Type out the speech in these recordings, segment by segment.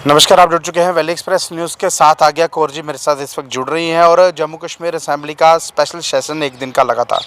नमस्कार, आप जुड़ चुके हैं वैली एक्सप्रेस न्यूज़ के साथ। आज्ञा कौर जी मेरे साथ इस वक्त जुड़ रही हैं और जम्मू कश्मीर असेंबली का स्पेशल सेशन एक दिन का लगा था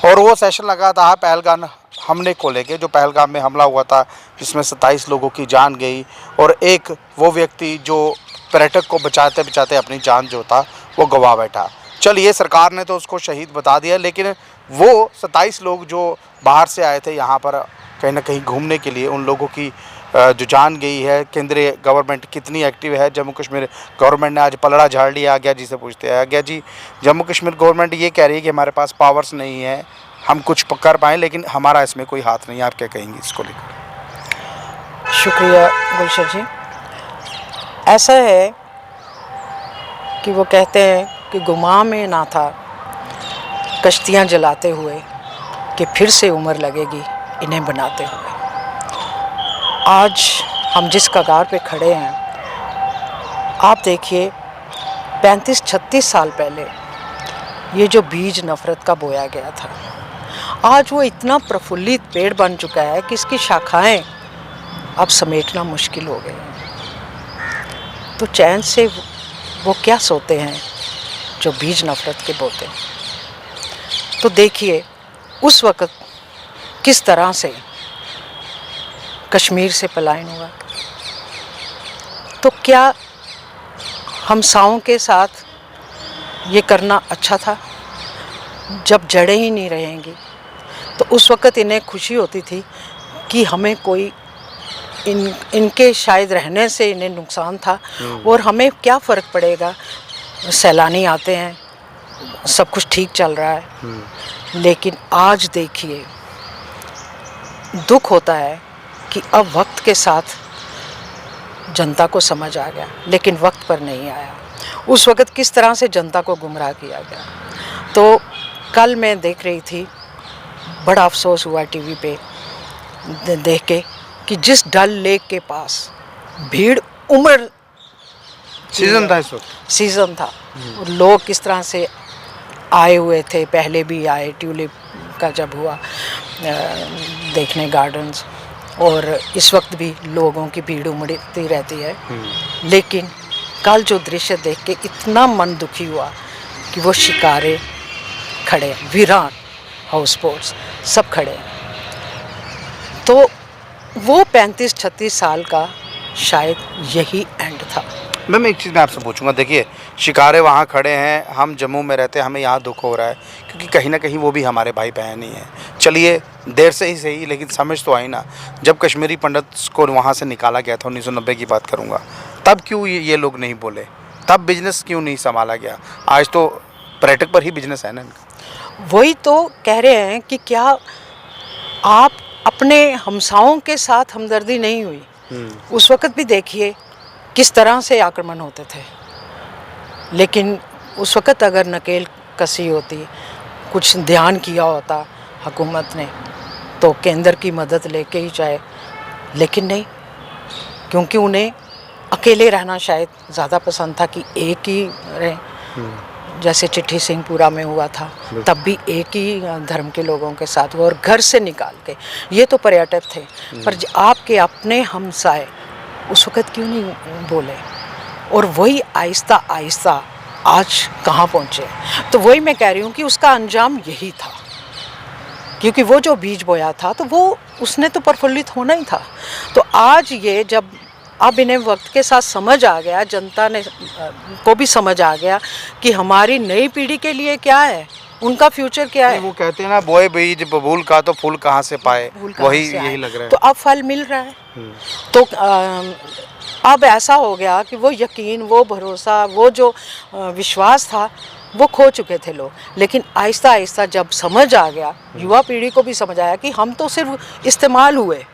और वो सेशन लगा था पहलगाम हमले को लेके, जो पहलगाम में हमला हुआ था जिसमें 27 लोगों की जान गई और एक वो व्यक्ति जो पर्यटक को बचाते बचाते अपनी जान जो था वो गंवा बैठा। चलिए, सरकार ने तो उसको शहीद बता दिया, लेकिन वो 27 लोग जो बाहर से आए थे यहाँ पर कहीं ना कहीं घूमने के लिए, उन लोगों की जो जान गई है। केंद्रीय गवर्नमेंट कितनी एक्टिव है? जम्मू कश्मीर गवर्नमेंट ने आज पलड़ा झाड़ लिया। आज्ञा जी से पूछते हैं। आज्ञा जी, जम्मू कश्मीर गवर्नमेंट ये कह रही है कि हमारे पास पावर्स नहीं है, हम कुछ कर पाएँ, लेकिन हमारा इसमें कोई हाथ नहीं है। आप क्या कहेंगे इसको लेकर? शुक्रिया गुलशन जी। ऐसा है कि वो कहते हैं कि गुमां में ना था कश्तियाँ जलाते हुए कि फिर से उम्र लगेगी इन्हें बनाते हुए। आज हम जिस कगार पे खड़े हैं, आप देखिए 35-36 साल पहले ये जो बीज नफ़रत का बोया गया था, आज वो इतना प्रफुल्लित पेड़ बन चुका है कि इसकी शाखाएं अब समेटना मुश्किल हो गए। तो चैन से वो क्या सोते हैं जो बीज नफ़रत के बोते हैं। तो देखिए उस वक़्त किस तरह से कश्मीर से पलायन हुआ। तो क्या हमसाओं के साथ ये करना अच्छा था? जब जड़ें ही नहीं रहेंगी तो उस वक़्त इन्हें खुशी होती थी कि हमें कोई इनके शायद रहने से इन्हें नुकसान था और हमें क्या फ़र्क पड़ेगा, सैलानी आते हैं, सब कुछ ठीक चल रहा है। लेकिन आज देखिए दुख होता है कि अब वक्त के साथ जनता को समझ आ गया, लेकिन वक्त पर नहीं आया। उस वक़्त किस तरह से जनता को गुमराह किया गया। तो कल मैं देख रही थी, बड़ा अफसोस हुआ टीवी पे देख के कि जिस डल लेक के पास भीड़ उमड़ सीज़न था, इस वक्त सीज़न था, और लोग किस तरह से आए हुए थे। पहले भी आए, ट्यूलिप का जब हुआ देखने गार्डन्स, और इस वक्त भी लोगों की भीड़ उमड़ती रहती है। लेकिन कल जो दृश्य देख के इतना मन दुखी हुआ कि वो शिकारे खड़े, वीरान हाउस बोट्स सब खड़े हैं। तो वो 35-36 साल का शायद यही एंड था। मैम, एक चीज़ मैं आपसे पूछूंगा। देखिए, शिकारे वहाँ खड़े हैं, हम जम्मू में रहते हैं, हमें यहाँ दुख हो रहा है क्योंकि कहीं ना कहीं वो भी हमारे भाई बहन ही हैं। चलिए, देर से ही सही, लेकिन समझ तो आई ना। जब कश्मीरी पंडित को वहाँ से निकाला गया था, 1990 की बात करूँगा, तब क्यों ये लोग नहीं बोले? तब बिजनेस क्यों नहीं संभाला गया? आज तो पर्यटक पर ही बिजनेस है ना इनका। वही तो कह रहे हैं कि क्या आप अपने हमसाओं के साथ हमदर्दी नहीं हुई? उस वक़्त भी देखिए किस तरह से आक्रमण होते थे। लेकिन उस वक़्त अगर नकेल कसी होती, कुछ ध्यान किया होता हुकूमत ने, तो केंद्र की मदद लेके ही जाए। लेकिन नहीं, क्योंकि उन्हें अकेले रहना शायद ज़्यादा पसंद था कि एक ही रहे। जैसे चिट्ठी सिंहपुरा में हुआ था, तब भी एक ही धर्म के लोगों के साथ हुआ और घर से निकाल के। ये तो पर्यटक थे, पर आपके अपने हमसाए उस वक़्त क्यों नहीं बोले? और वही आहिस्ता आहिस्ता आज कहाँ पहुँचे। तो वही मैं कह रही हूँ कि उसका अंजाम यही था, क्योंकि वो जो बीज बोया था तो वो उसने तो प्रफुल्लित होना ही था। तो आज ये जब अब इन्हें वक्त के साथ समझ आ गया, जनता ने को भी समझ आ गया कि हमारी नई पीढ़ी के लिए क्या है, उनका फ्यूचर क्या है। वो कहते हैं ना, बोए बीज बबूल का तो फूल कहाँ से पाए, वही यही लग रहा है। तो अब फल मिल रहा है। तो अब ऐसा हो गया कि वो यकीन, वो भरोसा, वो जो विश्वास था वो खो चुके थे लोग। लेकिन आहिस्ता आहिस्ता जब समझ आ गया, युवा पीढ़ी को भी समझ आया कि हम तो सिर्फ इस्तेमाल हुए,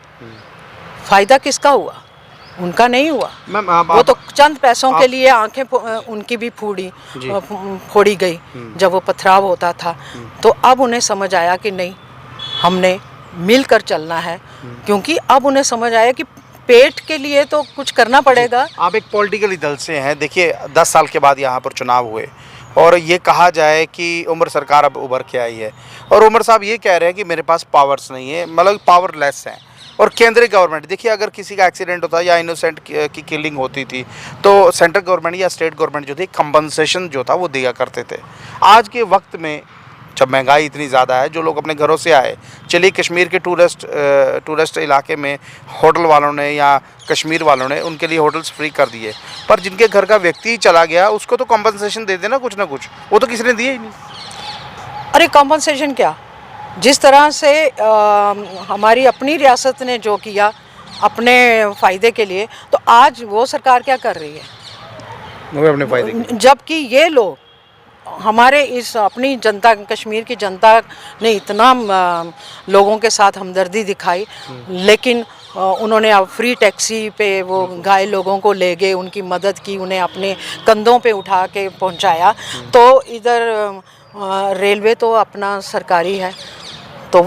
फ़ायदा किसका हुआ? उनका नहीं हुआ। वो तो चंद पैसों के लिए आंखें उनकी भी फोड़ी गई जब वो पथराव होता था। तो अब उन्हें समझ आया कि नहीं, हमने मिलकर चलना है, क्योंकि अब उन्हें समझ आया कि पेट के लिए तो कुछ करना पड़ेगा। आप एक पॉलिटिकल दल से हैं। देखिए, 10 साल के बाद यहाँ पर चुनाव हुए और ये कहा जाए कि उमर सरकार अब उभर के आई है और उमर साहब ये कह रहे हैं कि मेरे पास पावर्स नहीं है, मतलब पावरलेस हैं। और केंद्रीय गवर्नमेंट, देखिए अगर किसी का एक्सीडेंट होता या इनोसेंट की किलिंग होती थी तो सेंट्रल गवर्नमेंट या स्टेट गवर्नमेंट जो थी कंपनसेशन जो था वो दिया करते थे। आज के वक्त में जब महंगाई इतनी ज़्यादा है, जो लोग अपने घरों से आए, चलिए कश्मीर के टूरिस्ट इलाके में होटल वालों ने या कश्मीर वालों ने उनके लिए होटल्स फ्री कर दिए, पर जिनके घर का व्यक्ति चला गया उसको तो कंपनसेशन दे देना कुछ ना कुछ, वो तो किसी ने दिए ही नहीं। अरे कंपनसेशन क्या, जिस तरह से हमारी अपनी रियासत ने जो किया अपने फ़ायदे के लिए, तो आज वो सरकार क्या कर रही है? वो अपने फायदे जबकि ये लोग हमारे इस अपनी जनता, कश्मीर की जनता ने इतना लोगों के साथ हमदर्दी दिखाई, लेकिन उन्होंने अब फ्री टैक्सी पे वो घायल लोगों को ले गए, उनकी मदद की, उन्हें अपने कंधों पे उठा के पहुंचाया। तो इधर रेलवे तो अपना सरकारी है, तो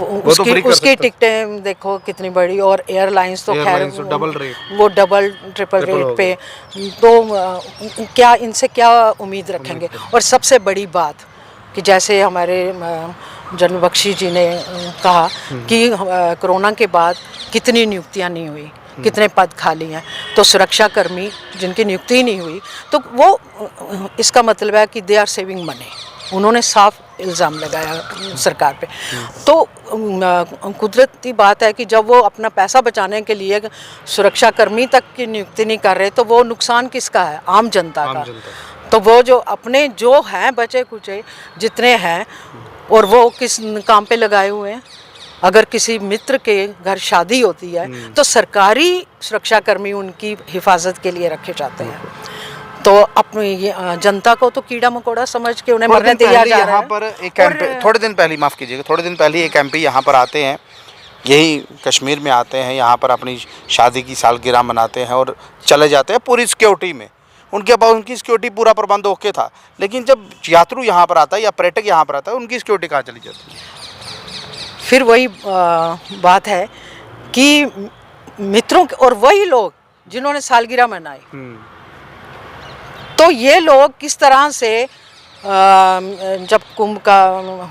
उसकी टिकटें देखो कितनी बड़ी, और एयरलाइंस तो खैर वो डबल ट्रिपल रेट पे, तो क्या इनसे क्या उम्मीद रखेंगे। और सबसे बड़ी बात कि जैसे हमारे जनरल बख्शी जी ने कहा कि कोरोना के बाद कितनी नियुक्तियां नहीं हुई, कितने पद खाली हैं, तो सुरक्षा कर्मी जिनकी नियुक्ति ही नहीं हुई, तो वो इसका मतलब है कि दे आर सेविंग मनी। उन्होंने साफ इल्ज़ाम लगाया सरकार पे। तो कुदरती बात है कि जब वो अपना पैसा बचाने के लिए सुरक्षा कर्मी तक की नियुक्ति नहीं कर रहे, तो वो नुकसान किसका है? आम जनता का। तो वो जो अपने जो हैं बचे कुचे जितने हैं, और वो किस काम पे लगाए हुए हैं? अगर किसी मित्र के घर शादी होती है तो सरकारी सुरक्षाकर्मी उनकी हिफाजत के लिए रखे जाते हैं। तो अपनी जनता को तो कीड़ा मकोड़ा समझ के उन्हें मरने दिया जा रहा है। पर एक थोड़े दिन पहले, माफ़ कीजिएगा, थोड़े दिन पहले एक एमपी यहाँ पर आते हैं, यही कश्मीर में आते हैं, यहाँ पर अपनी शादी की सालगिरह मनाते हैं और चले जाते हैं पूरी सिक्योरिटी में। उनके पास उनकी सिक्योरिटी पूरा प्रबंध ओके था, लेकिन जब यात्रु यहाँ पर आता है या पर्यटक यहाँ पर आता है, उनकी सिक्योरिटी कहाँ चली जाती है? फिर वही बात है कि मित्रों और वही लोग जिन्होंने सालगिरह मनाई, तो ये लोग किस तरह से जब कुंभ का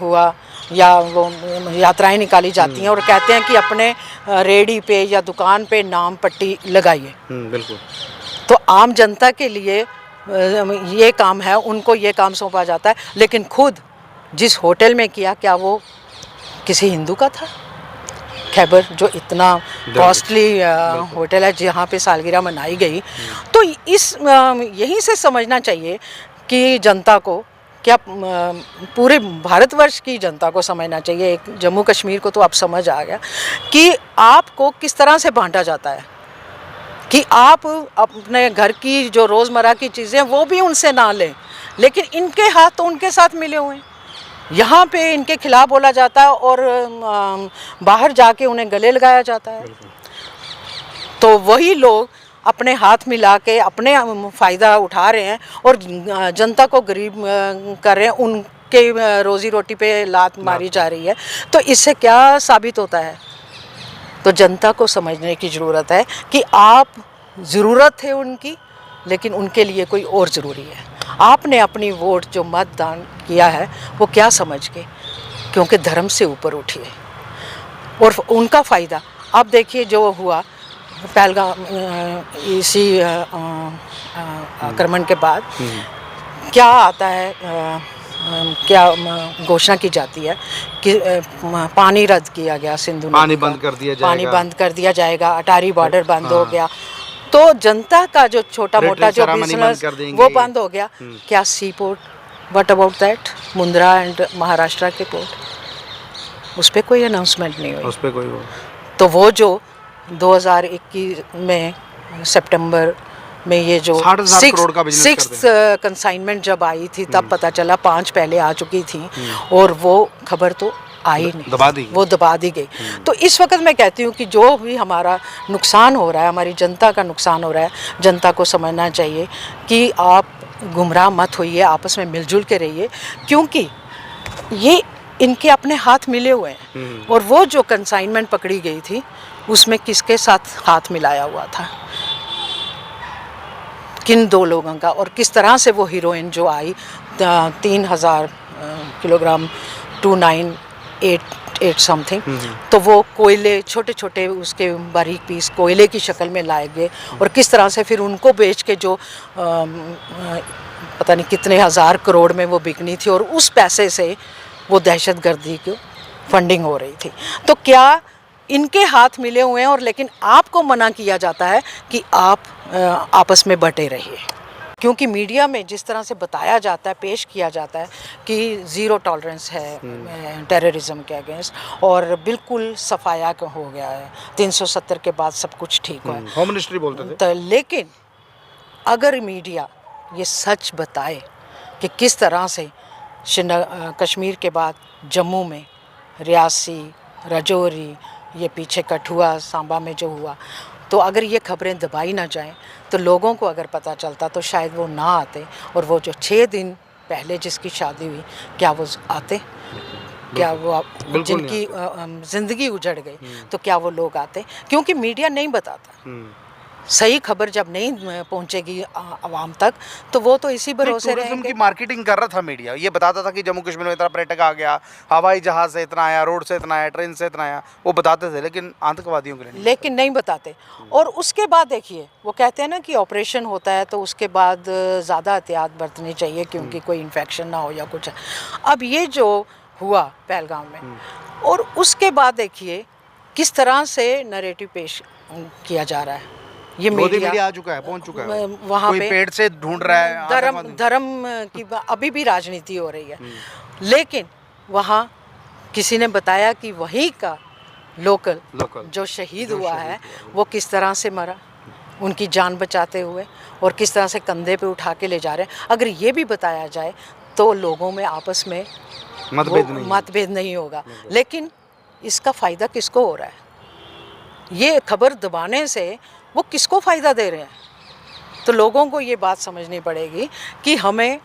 हुआ या वो यात्राएं निकाली जाती हैं और कहते हैं कि अपने रेडी पे या दुकान पे नाम पट्टी लगाइए। बिल्कुल। तो आम जनता के लिए ये काम है, उनको ये काम सौंपा जाता है, लेकिन खुद जिस होटल में किया, क्या वो किसी हिंदू का था? खैबर जो इतना कॉस्टली होटल है जहाँ पे सालगिरह मनाई गई। तो इस यहीं से समझना चाहिए कि जनता को, क्या पूरे भारतवर्ष की जनता को समझना चाहिए, एक जम्मू कश्मीर को तो अब समझ आ गया कि आपको किस तरह से बांटा जाता है, कि आप अपने घर की जो रोज़मर्रा की चीज़ें वो भी उनसे ना लें, लेकिन इनके हाथ तो उनके साथ मिले हुए हैं। यहाँ पे इनके खिलाफ बोला जाता है और बाहर जाके उन्हें गले लगाया जाता है। तो वही लोग अपने हाथ मिला के अपने फ़ायदा उठा रहे हैं और जनता को गरीब कर रहे हैं, उनके रोज़ी रोटी पे लात मारी जा रही है। तो इससे क्या साबित होता है? तो जनता को समझने की ज़रूरत है कि आप ज़रूरत है उनकी, लेकिन उनके लिए कोई और ज़रूरी है। आपने अपनी वोट जो मतदान किया है वो क्या समझ के, क्योंकि धर्म से ऊपर उठिए और उनका फ़ायदा। आप देखिए जो हुआ पहलगाम, इसी आक्रमण के बाद क्या आता है, क्या घोषणा की जाती है कि पानी रद्द किया गया, सिंधु नदी पानी बंद कर दिया जाएगा, पानी बंद कर दिया जाएगा, अटारी बॉर्डर बंद हो गया। तो जनता का जो छोटा मोटा जो बिजनेस वो बंद हो गया। क्या sea port, what about that, Mundra and Maharashtra के पोर्ट, उस पर कोई अनाउंसमेंट नहीं हुई, उस पर कोई तो वो जो 2021 में सितंबर में ये जो 6 कंसाइनमेंट जब आई थी, तब पता चला 5 पहले आ चुकी थी और वो खबर तो आई नहीं, वो दबा दी गई। तो इस वक्त मैं कहती हूँ कि जो भी हमारा नुकसान हो रहा है, हमारी जनता का नुकसान हो रहा है, जनता को समझना चाहिए कि आप गुमराह मत होइए, आपस में मिलजुल के रहिए, क्योंकि ये इनके अपने हाथ मिले हुए हैं। और वो जो कंसाइनमेंट पकड़ी गई थी उसमें किसके साथ हाथ मिलाया हुआ था, किन 2 लोगों का, और किस तरह से वो हीरोइन जो आई 3000 किलोग्राम 2988 8 समथिंग, तो वो कोयले छोटे छोटे उसके बारीक पीस कोयले की शक्ल में लाए गए और किस तरह से फिर उनको बेच के जो पता नहीं कितने हज़ार करोड़ में वो बिकनी थी और उस पैसे से वो दहशतगर्दी की फंडिंग हो रही थी। तो क्या इनके हाथ मिले हुए हैं और लेकिन आपको मना किया जाता है कि आप आपस में बटे रहिए, क्योंकि मीडिया में जिस तरह से बताया जाता है, पेश किया जाता है कि ज़ीरो टॉलरेंस है टेररिज्म के अगेंस्ट और बिल्कुल सफाया हो गया है, 370 के बाद सब कुछ ठीक हुआ है, होम मिनिस्ट्री बोलते थे। तो लेकिन अगर मीडिया ये सच बताए कि किस तरह से कश्मीर के बाद जम्मू में रियासी, राजौरी, ये पीछे कठुआ, सांबा में जो हुआ, तो अगर ये खबरें दबाई ना जाएं तो लोगों को अगर पता चलता तो शायद वो ना आते और वो जो 6 दिन पहले जिसकी शादी हुई क्या वो आते, क्या वो जिनकी ज़िंदगी उजड़ गई तो क्या वो लोग आते, क्योंकि मीडिया नहीं बताता। सही खबर जब नहीं पहुंचेगी आवाम तक तो वो तो इसी भरोसे रहेंगे। की मार्केटिंग कर रहा था मीडिया, ये बताता था कि जम्मू कश्मीर में इतना पर्यटक आ गया, हवाई जहाज से इतना आया, रोड से इतना आया, ट्रेन से इतना आया, वो बताते थे, लेकिन आतंकवादियों के लिए लेकिन नहीं बताते। और उसके बाद देखिए वो कहते हैं ना कि ऑपरेशन होता है तो उसके बाद ज़्यादा एहतियात बरतनी चाहिए क्योंकि कोई इन्फेक्शन ना हो या कुछ। अब ये जो हुआ पहलगाम में और उसके बाद देखिए किस तरह से नैरेटिव पेश किया जा रहा है। ये मीडिया आ चुका है, पहुंच चुका है वहाँ कोई पे, पेड़ से ढूंढ रहा है, धर्म की अभी भी राजनीति हो रही है। लेकिन वहाँ किसी ने बताया कि वहीं का लोकल जो शहीद हुआ है वो किस तरह से मरा, उनकी जान बचाते हुए, और किस तरह से कंधे पे उठा के ले जा रहे हैं। अगर ये भी बताया जाए तो लोगों में आपस में मतभेद नहीं होगा। लेकिन इसका फ़ायदा किसको हो रहा है? ये खबर दबाने से वो किसको फ़ायदा दे रहे हैं? तो लोगों को ये बात समझनी पड़ेगी कि हमें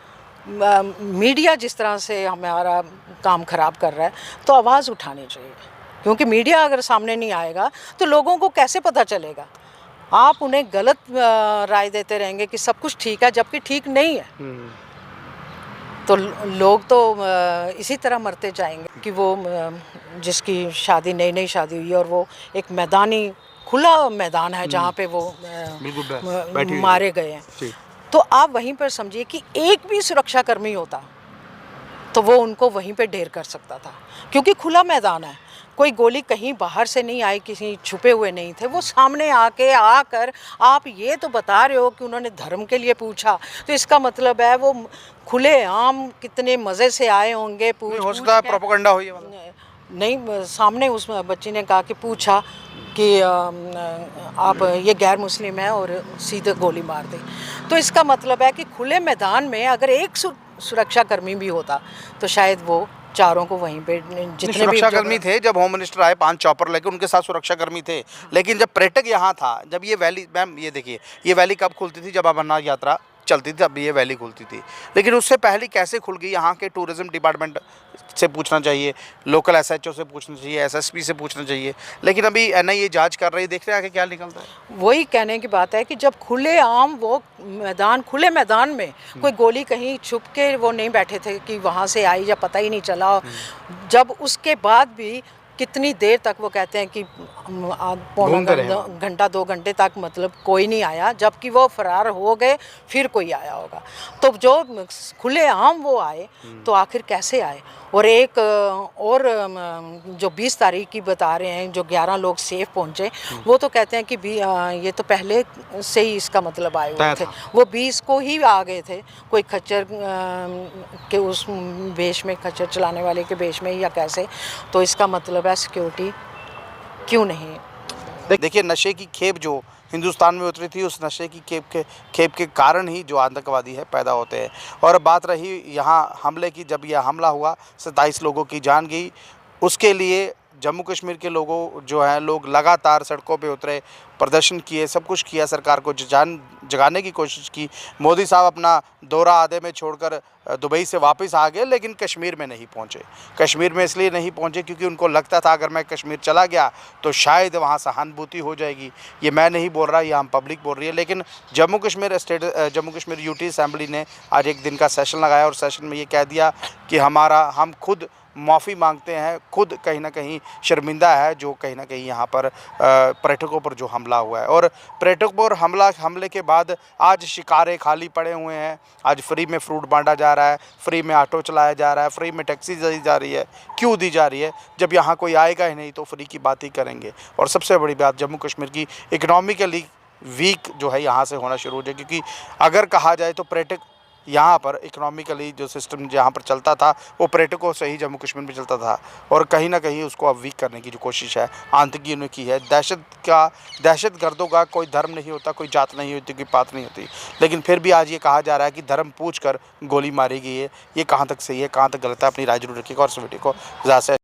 मीडिया जिस तरह से हमारा काम ख़राब कर रहा है तो आवाज़ उठानी चाहिए, क्योंकि मीडिया अगर सामने नहीं आएगा तो लोगों को कैसे पता चलेगा? आप उन्हें गलत राय देते रहेंगे कि सब कुछ ठीक है जबकि ठीक नहीं है, तो लोग तो इसी तरह मरते जाएंगे कि वो जिसकी शादी नई शादी हुई और वो एक मैदानी खुला मैदान है जहाँ पे वो मारे गए हैं, तो आप वहीं पर समझिए कि एक भी सुरक्षाकर्मी होता तो वो उनको वहीं पे ढेर कर सकता था, क्योंकि खुला मैदान है, कोई गोली कहीं बाहर से नहीं आई, किसी छुपे हुए नहीं थे, वो सामने आकर आप ये तो बता रहे हो कि उन्होंने धर्म के लिए पूछा, तो इसका मतलब है वो खुले आम कितने मज़े से आए होंगे। हो सकता है प्रोपेगेंडा हो ये वाला। नहीं, सामने उस बच्ची ने कहा कि पूछा कि आप ये गैर मुस्लिम है और सीधे गोली मार दी, तो इसका मतलब है कि खुले मैदान में अगर एक सुरक्षाकर्मी भी होता तो शायद वो चारों को वहीं पे जितने सुरक्षाकर्मी थे, जब होम मिनिस्टर आए 5 चॉपर लेके उनके साथ सुरक्षाकर्मी थे, लेकिन जब पर्यटक यहाँ था, जब ये वैली, मैम ये देखिए ये वैली कब खुलती थी? जब अमरनाथ यात्रा चलती थी तब ये वैली खुलती थी, लेकिन उससे पहले कैसे खुल गई? यहाँ के टूरिज़्म डिपार्टमेंट से पूछना चाहिए, लोकल SHO से पूछना चाहिए, SSP से पूछना चाहिए, लेकिन अभी NIA जांच कर रही है, देख रहे हैं आगे क्या निकलता है। वही कहने की बात है कि जब खुले आम वो मैदान, खुले मैदान में कोई गोली कहीं छुप के वो नहीं बैठे थे कि वहाँ से आई या पता ही नहीं चला, जब उसके बाद भी कितनी देर तक वो कहते हैं कि पौना घंटा 2 घंटे तक मतलब कोई नहीं आया, जबकि वो फरार हो गए फिर कोई आया होगा, तो जो खुले आम वो आए तो आखिर कैसे आए? और एक और जो 20 तारीख की बता रहे हैं जो 11 लोग सेफ पहुंचे, वो तो कहते हैं कि ये तो पहले से ही इसका मतलब आए हुए थे, वो 20 को ही आ गए थे, कोई खच्चर के उस वेश में, खच्चर चलाने वाले के वेश में या कैसे, तो इसका मतलब है सिक्योरिटी क्यों नहीं? देखिए नशे की खेप जो हिंदुस्तान में उतरी थी, उस नशे की खेप के कारण ही जो आतंकवादी है पैदा होते हैं। और बात रही यहाँ हमले की, जब यह हमला हुआ 27 लोगों की जान गई, उसके लिए जम्मू कश्मीर के लोगों जो हैं, लोग लगातार सड़कों पे उतरे, प्रदर्शन किए, सब कुछ किया, सरकार को जान जगाने की कोशिश की। मोदी साहब अपना दौरा आधे में छोड़कर दुबई से वापस आ गए, लेकिन कश्मीर में नहीं पहुंचे। कश्मीर में इसलिए नहीं पहुंचे क्योंकि उनको लगता था अगर मैं कश्मीर चला गया तो शायद वहां सहानुभूति हो जाएगी। ये मैं नहीं बोल रहा, ये आम पब्लिक बोल रही है। लेकिन जम्मू कश्मीर यूटी असेंबली ने आज एक दिन का सेशन लगाया और सेशन में ये कह दिया कि हम खुद माफ़ी मांगते हैं, खुद कहीं ना कहीं शर्मिंदा है जो कहीं ना कहीं यहाँ पर पर्यटकों पर जो हमला हुआ है। और पर्यटकों पर हमले के बाद आज शिकारे खाली पड़े हुए हैं। आज फ्री में फ्रूट बांटा जा रहा है, फ्री में ऑटो चलाया जा रहा है, फ्री में टैक्सी दी जा रही है। क्यों दी जा रही है? जब यहाँ कोई आएगा ही नहीं तो फ्री की बात ही करेंगे। और सबसे बड़ी बात, जम्मू कश्मीर की इकोनॉमिकली वीक जो है यहाँ से होना शुरू हो जाए, क्योंकि अगर कहा जाए तो पर्यटक यहाँ पर इकोनॉमिकली जो सिस्टम जहाँ पर चलता था वो पर्यटकों से ही जम्मू कश्मीर में चलता था, और कहीं ना कहीं उसको अब वीक करने की जो कोशिश है आतंकियों ने की है। दहशतगर्दों का कोई धर्म नहीं होता, कोई जात नहीं होती, कोई बात नहीं होती, लेकिन फिर भी आज ये कहा जा रहा है कि धर्म पूछ कर गोली मारी गई है। ये कहाँ तक सही है, कहाँ तक गलत है? अपनी राय जरूर रखिएगा और इस वीडियो को ज़्यादा से